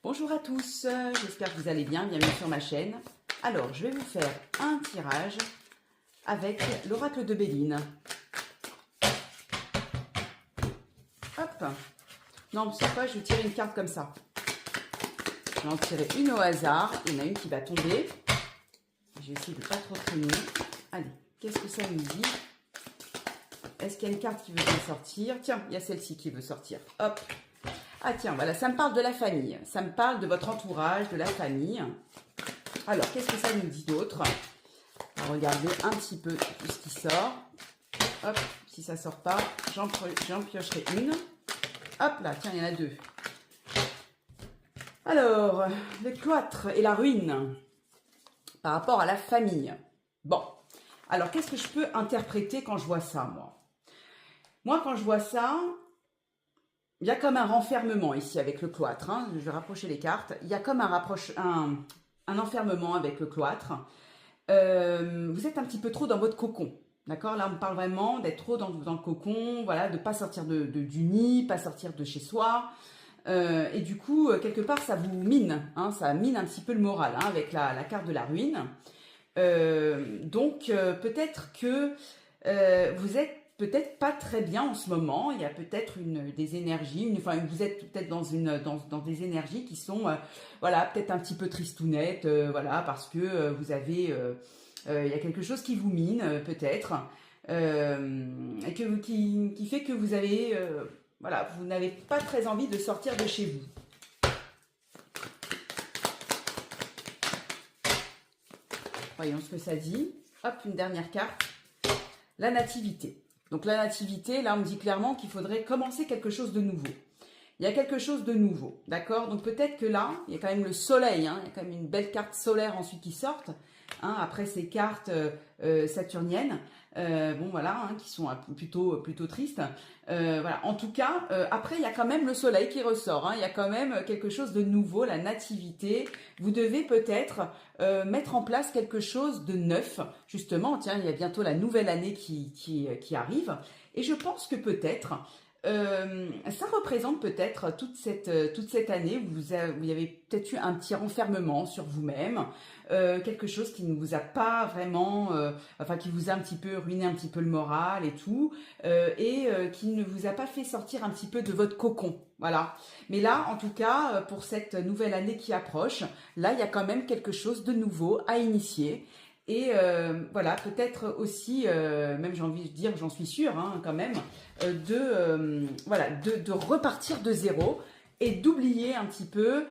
Bonjour à tous, j'espère que vous allez bien, bienvenue sur ma chaîne. Alors, je vais vous faire un tirage avec l'oracle de Béline. Hop. Non, c'est pas, je vais tirer une carte comme ça. Je vais en tirer une au hasard, il y en a une qui va tomber. Je vais essayer de ne pas trop traîner. Allez, qu'est-ce que ça nous dit? Est-ce qu'il y a une carte qui veut bien sortir? Tiens, il y a celle-ci qui veut sortir. Hop. Ah tiens, voilà, ça me parle de la famille. Ça me parle de votre entourage, de la famille. Alors, qu'est-ce que ça nous dit d'autre? On va regarder un petit peu tout ce qui sort. Hop, si ça ne sort pas, j'en piocherai une. Hop là, tiens, il y en a deux. Alors, le cloître et la ruine par rapport à la famille. Bon, alors qu'est-ce que je peux interpréter quand je vois ça, moi? Moi, quand je vois ça, il y a comme un renfermement ici avec le cloître. Hein. Je vais rapprocher les cartes. Il y a comme un enfermement avec le cloître. Vous êtes un petit peu trop dans votre cocon. D'accord? Là, on me parle vraiment d'être trop dans le cocon, voilà, de ne pas sortir du nid, pas sortir de chez soi. Et du coup, quelque part, ça vous mine. Hein, ça mine un petit peu le moral hein, avec la carte de la ruine. Donc, peut-être que vous êtes peut-être pas très bien en ce moment. Il y a peut-être des énergies, vous êtes peut-être dans des énergies qui sont, voilà, peut-être un petit peu tristounettes, voilà, parce que vous avez, il y a quelque chose qui vous mine, peut-être, et qui fait que vous avez, voilà, vous n'avez pas très envie de sortir de chez vous. Voyons ce que ça dit. Hop, une dernière carte. La nativité. Donc la nativité, là on me dit clairement qu'il faudrait commencer quelque chose de nouveau. Il y a quelque chose de nouveau, d'accord? Donc peut-être que là, il y a quand même le soleil, hein, il y a quand même une belle carte solaire ensuite qui sortent, hein, après ces cartes saturniennes, bon voilà, hein, qui sont plutôt tristes. Voilà. En tout cas, après il y a quand même le soleil qui ressort, hein, il y a quand même quelque chose de nouveau, la nativité. Vous devez peut-être mettre en place quelque chose de neuf, justement, tiens, il y a bientôt la nouvelle année qui arrive, et je pense que peut-être ça représente peut-être toute cette année où vous avez peut-être eu un petit renfermement sur vous-même, quelque chose qui ne vous a pas vraiment, enfin qui vous a un petit peu ruiné un petit peu le moral et tout, qui ne vous a pas fait sortir un petit peu de votre cocon. Voilà. Mais là, en tout cas, pour cette nouvelle année qui approche, là, il y a quand même quelque chose de nouveau à initier. Et voilà, peut-être aussi, même j'ai envie de dire, j'en suis sûre hein, quand même, voilà, de repartir de zéro et d'oublier un petit peu